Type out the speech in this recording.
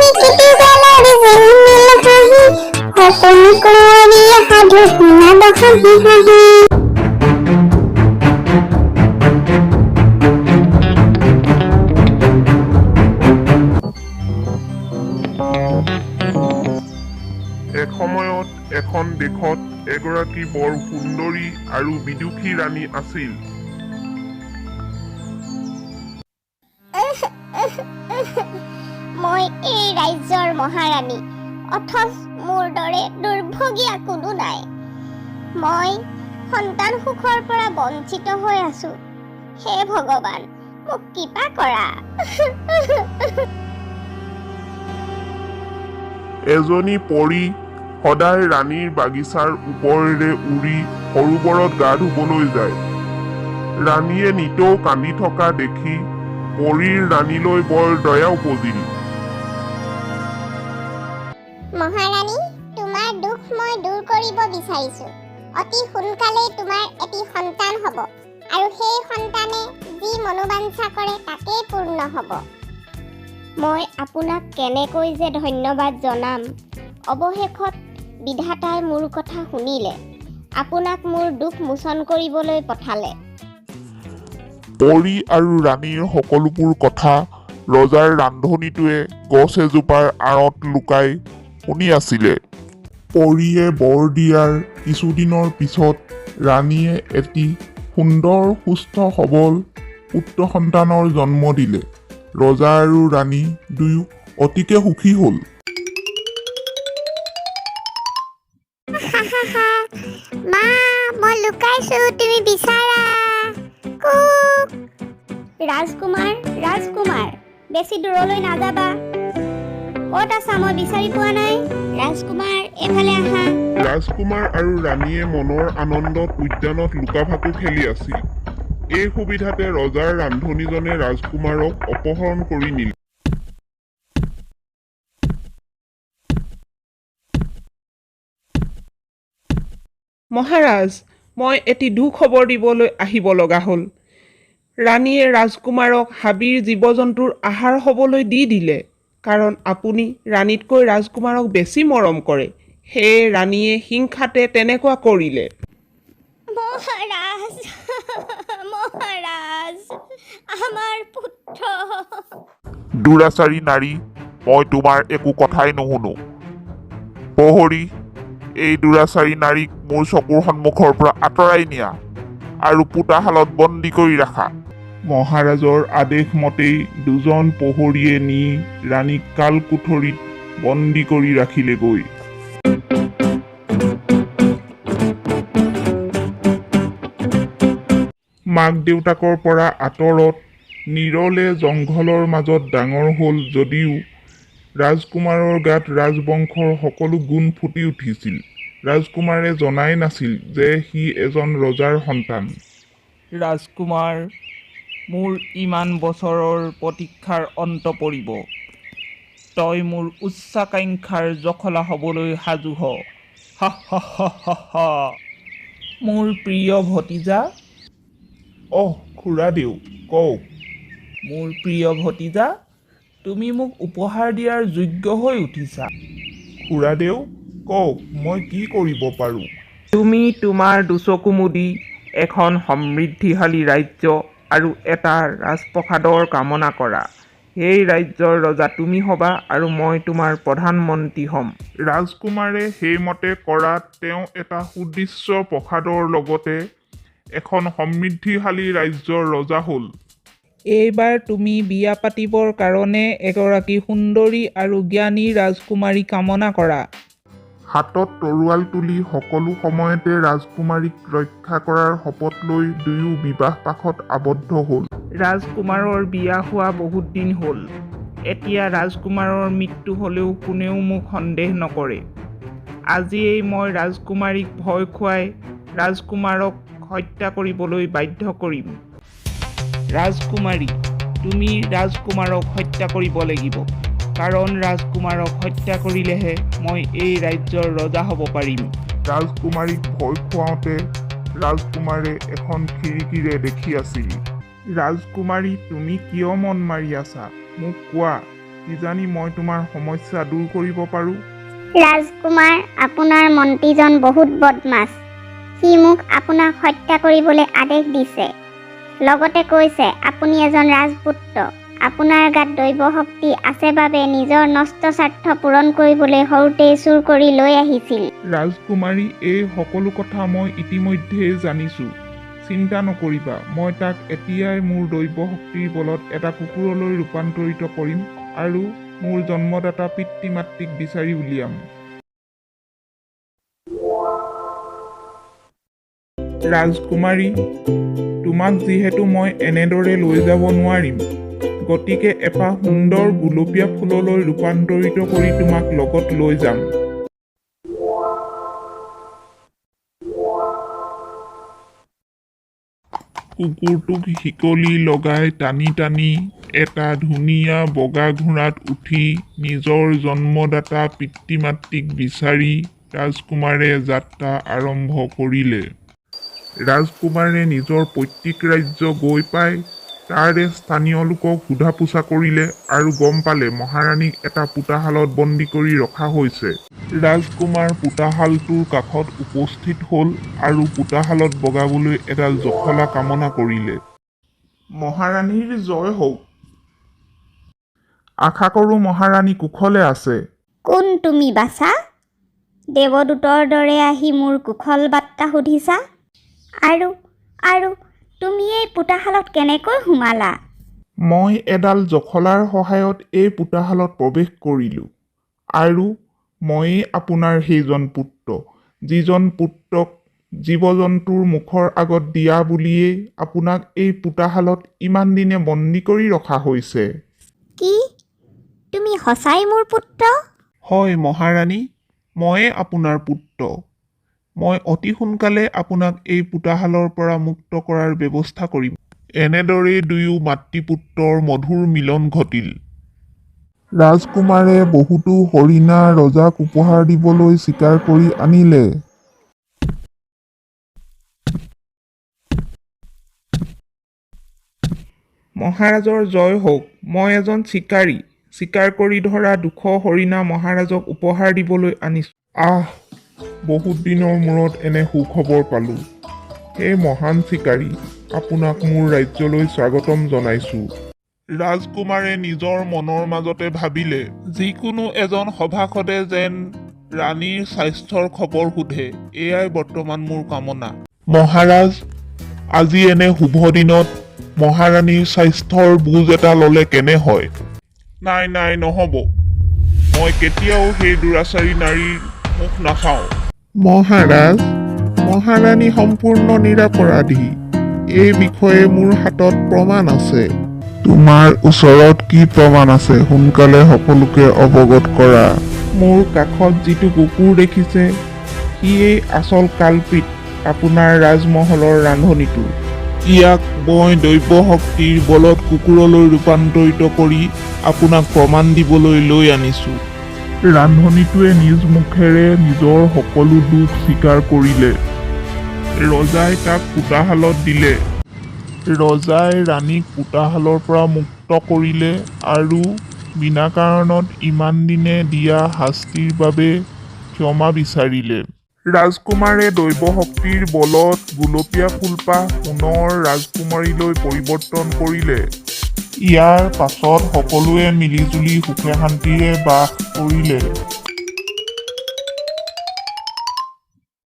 নিকিতি বেলাৰ জেলমেল হাঁহি সপোন কুঁৱৰীয়ে সাধু শুনাব হাঁহি হাঁহি এসময়ত এখন দেশত এগৰাকী বৰ সুন্দৰী আৰু বিদুষী ৰাণী আছিল। মই এই ৰাজ্যৰ মহাৰাণী, অথচ মোৰ দৰে দুৰ্ভগীয়া কোনো নাই। মই সন্তান সুখৰ পৰা বঞ্চিত হৈ আছো। হে ভগৱান, মোক কৃপা কৰা। এজনী পৰী সদায় ৰাণীৰ বাগিচাৰ ওপৰেৰে উৰি সৰোবৰত গা ধুবলৈ যায়। ৰাণীয়ে নিতৌ কান্দি থকা দেখি পৰীৰ ৰাণীলৈ বৰ দয়া উপজিল। মহাৰাণী, তোমাৰ দুখ মই দূৰ কৰিব বিচাৰিছো। অতি সোনকালেই তোমাৰ এটি সন্তান হ'ব আৰু সেই সন্তানে যি মনোবাঞ্ছা কৰে তাকেই পূৰ্ণ হ'ব। মই আপোনাক কেনেকৈ যে ধন্যবাদ জনাম। অৱশেষত বিধাতাই মোৰ কথা শুনিলে, আপোনাক মোৰ দুখ মোচন কৰিবলৈ পঠালে। পৰী আৰু ৰাণীৰ সকলোবোৰ কথা ৰজাৰ ৰান্ধনীটোৱে গছ এজোপাৰ আঁৰত লুকাই শুনি আছিলে। পৰীয়ে বৰ দিয়াৰ কিছুদিনৰ পিছত ৰাণীয়ে এটি সুন্দৰ সুস্থ সবল পুত্ৰ সন্তানৰ জন্ম দিলে। ৰজা আৰু ৰাণী দুয়ো অতিকে সুখী হ'ল। মা, মই লুকাইছো, তুমি বিচাৰা। ৰাজকুমাৰ, ৰাজকুমাৰ, বেছি দূৰলৈ নাযাবা। ক'ত আছা? মই বিচাৰি পোৱা নাই। ৰাজকুমাৰ, এইফালে আহা। ৰাজকুমাৰ আৰু ৰাণীয়ে মনৰ আনন্দত উদ্যানত লুকা-ভাকু খেলি আছিল। এই সুবিধাতে ৰজাৰ ৰান্ধনীজনে ৰাজকুমাৰক অপহৰণ কৰি নিলে। মহাৰাজ, মই এটি দুখবৰ দিবলৈ আহিব লগা হ'ল। ৰাণীয়ে ৰাজকুমাৰক হাবিৰ জীৱ-জন্তুৰ আহাৰ হ'বলৈ দি দিলে, কাৰণ আপুনি ৰাণীতকৈ ৰাজকুমাৰক বেছি মৰম কৰে। সেয়ে ৰাণীয়ে হিংসাতে তেনেকুৱা কৰিলে। মহাৰাজ, মহাৰাজ, আমাৰ পুত্ৰ। দুৰাচাৰী নাৰী, মই তোমাৰ একো কথাই নুশুনো। প্ৰহৰী, এই দুৰাচাৰী নাৰীক মোৰ চকুৰ সন্মুখৰ পৰা আঁতৰাই নিয়া আৰু পোতাশালত বন্দী কৰি ৰাখা। মহাৰাজৰ আদেশ মতেই দুজন প্ৰহৰীয়ে নি ৰাণীক কালকোঠৰীত বন্দী কৰি ৰাখিলেগৈ। মাক দেউতাকৰ পৰা আঁতৰত নিৰলে জংঘলৰ মাজত ডাঙৰ হ'ল যদিও ৰাজকুমাৰৰ গাত ৰাজবংশৰ সকলো গুণ ফুটি উঠিছিল। ৰাজকুমাৰে জনাই নাছিল যে সি এজন ৰজাৰ সন্তান। ৰাজকুমাৰ, মোৰ ইমান বছৰৰ প্ৰতীক্ষাৰ অন্ত পৰিব। তই মোৰ উচ্চাকাংক্ষাৰ জখলা হ'বলৈ সাজু হ। হা হা হা হা হা। মোৰ প্ৰিয় ভতিজা। খুৰাদেউ, কওক। মোৰ প্ৰিয় ভতিজা, তুমি মোক উপহাৰ দিয়াৰ যোগ্য হৈ উঠিছা। খুৰাদেউ, কওক, মই কি কৰিব পাৰোঁ? তুমি তোমাৰ দুচকু মুদি এখন সমৃদ্ধিশালী ৰাজ্য আৰু এটা ৰাজপ্ৰসাদৰ কামনা কৰা। সেই ৰাজ্যৰ ৰজা তুমি হ'বা আৰু মই তোমাৰ প্ৰধানমন্ত্ৰী হ'ম। ৰাজকুমাৰে সেইমতে কৰাত তেওঁ এটা সুদৃশ্য প্ৰসাদৰ লগতে এখন সমৃদ্ধিশালী ৰাজ্যৰ ৰজা হ'ল। এইবাৰ তুমি বিয়া পাতিবৰ কাৰণে এগৰাকী সুন্দৰী আৰু জ্ঞানী ৰাজকুমাৰী কামনা কৰা। হাতত তৰোৱাল তুলি সকলো সময়তে ৰাজকুমাৰীক ৰক্ষা কৰাৰ শপত লৈ দুয়ো বিবাহ পাশত আবদ্ধ হ'ল। ৰাজকুমাৰৰ বিয়া হোৱা বহুত দিন হ'ল। এতিয়া ৰাজকুমাৰৰ মৃত্যু হ'লেও কোনেও মোক সন্দেহ নকৰে। আজিয়েই মই ৰাজকুমাৰীক ভয় খুৱাই ৰাজকুমাৰক হত্যা কৰিবলৈ বাধ্য কৰিম। ৰাজকুমাৰী, তুমি ৰাজকুমাৰক হত্যা কৰিব লাগিব, কাৰণ ৰাজকুমাৰক হত্যা কৰিলেহে মই এই ৰাজ্যৰ ৰজা হ'ব পাৰিম। ৰাজকুমাৰীক ভয় খুৱাওঁতে ৰাজকুমাৰে এখন খিৰিকীৰে দেখি আছিল। ৰাজকুমাৰী, তুমি কিয় মন মাৰি আছা? মোক কোৱা, কিজানি মই তোমাৰ সমস্যা দূৰ কৰিব পাৰোঁ। ৰাজকুমাৰ, আপোনাৰ মন্ত্ৰীজন বহুত বদমাছ। সি মোক আপোনাক হত্যা কৰিবলৈ আদেশ দিছে। লগতে কৈছে আপুনি এজন ৰাজপুত্ৰ। আপোনাৰ গাত দৈৱ শক্তি আছে বাবে নিজৰ নষ্ট স্বাৰ্থ পূৰণ কৰিবলৈ সৰুতেই চুৰ কৰি লৈ আহিছিল। ৰাজকুমাৰী, এই সকলো কথা মই ইতিমধ্যেই জানিছোঁ। চিন্তা নকৰিবা, মই তাক এতিয়াই মোৰ দৈৱ শক্তিৰ বলত এটা কুকুৰলৈ ৰূপান্তৰিত কৰিম আৰু মোৰ জন্মদাতা পিতৃ মাতৃক বিচাৰি উলিয়াম। ৰাজকুমাৰী, তোমাক যিহেতু মই এনেদৰে লৈ যাব নোৱাৰিম, গতিকে এপাহ সুন্দৰ গুলপীয়া ফুললৈ ৰূপান্তৰিত কৰি তোমাক লগত লৈ যাম। কুকুৰটোক শিকলি লগাই টানি টানি এটা ধুনীয়া বগা ঘোঁৰাত উঠি নিজৰ জন্মদাতা পিতৃ মাতৃক বিচাৰি ৰাজকুমাৰে যাত্ৰা আৰম্ভ কৰিলে। ৰাজকুমাৰে নিজৰ পৈতৃক ৰাজ্য গৈ পাই তাৰে স্থানীয় লোকক সোধা পোছা কৰিলে আৰু গম পালে মহাৰাণীক এটা পোতাশালত বন্দী কৰি ৰখা হৈছে। ৰাজকুমাৰ পোতাশালটোৰ কাষত উপস্থিত হ'ল আৰু পোতাশালত বগাবলৈ এডাল জখলা কামনা কৰিলে। মহাৰাণীৰ জয় হওক। আশা কৰোঁ মহাৰাণী কুশলে আছে। কোন তুমি বাছা? দেৱদূতৰ দৰে আহি মোৰ কুশল বাৰ্তা সুধিছা? আৰু তুমি এই পোতাশালত কেনেকৈ সোমালা? মই এডাল জখলাৰ সহায়ত এই পোতাশালত প্ৰৱেশ কৰিলোঁ আৰু ময়েই আপোনাৰ সেইজন পুত্ৰ, যিজন পুত্ৰক জীৱ জন্তুৰ মুখৰ আগত দিয়া বুলিয়েই আপোনাক এই পোতাশালত ইমান দিনে বন্দী কৰি ৰখা হৈছে। কি? তুমি সঁচাই মোৰ পুত্ৰ? হয় মহাৰাণী, ময়েই আপোনাৰ পুত্ৰ। মই অতি সোনকালে আপোনাক এই পোতাশালৰ পৰা মুক্ত কৰাৰ ব্যৱস্থা কৰিম। এনেদৰেই দুয়ো মাতৃপুত্ৰৰ মধুৰ মিলন ঘটিল। ৰাজকুমাৰে বহুতো হৰিণা ৰজাক উপহাৰ দিবলৈ স্বীকাৰ কৰি আনিলে। মহাৰাজৰ জয় হওক। মই এজন চিকাৰী। চিকাৰ কৰি ধৰা 200 হৰিণা মহাৰাজক উপহাৰ দিবলৈ আনিছোঁ। বহুত দিনৰ মূৰত এনে সুখবৰ পালোঁ। হে মহান চিকাৰী, আপোনাক মোৰ ৰাজ্যলৈ স্বাগতম জনাইছোঁ। ৰাজকুমাৰে নিজৰ মনৰ মাজতে ভাবিলে, যিকোনো এজন সভাসদে যেন ৰাণীৰ স্বাস্থ্যৰ খবৰ সোধে, এয়াই বৰ্তমান মোৰ কামনা। মহাৰাজ, আজি এনে শুভ দিনত মহাৰাণীৰ স্বাস্থ্যৰ বুজ এটা ল'লে কেনে হয়? নাই নহ'ব। মই কেতিয়াও সেই দুৰাচাৰী নাৰীৰ মুখ নাচাওঁ। মহাৰাজ, মহাৰাণী সম্পূৰ্ণ নিৰপৰাধী। এই বিষয়ে মোৰ হাতত প্ৰমাণ আছে। তোমাৰ ওচৰত কি প্ৰমাণ আছে? সোনকালে সকলোকে অৱগত কৰা। মোৰ কাষত যিটো কুকুৰ দেখিছে, সিয়েই আচল কালপিত আপোনাৰ ৰাজমহলৰ ৰান্ধনীটো। ইয়াক মই দৈৱ শক্তিৰ বলত কুকুৰলৈ ৰূপান্তৰিত কৰি আপোনাক প্ৰমাণ দিবলৈ লৈ আনিছোঁ। ৰান্ধনীটোৱে নিজ মুখেৰে নিজৰ সকলো দুখ স্বীকাৰ কৰিলে। ৰজাই তাক পোতাশালত দিলে। ৰজাই ৰাণীক পোতাশালৰ পৰা মুক্ত কৰিলে আৰু বিনা কাৰণত ইমান দিনে দিয়া শাস্তিৰ বাবে ক্ষমা বিচাৰিলে। ৰাজকুমাৰে দৈৱ শক্তিৰ বলত গুলপীয়া ফুলপাহ পুনৰ ৰাজকুমাৰীলৈ পৰিৱৰ্তন কৰিলে। ইয়াৰ পাছত সকলোৱে মিলিজুলি সুখে শান্তিৰে বাস কৰিলে।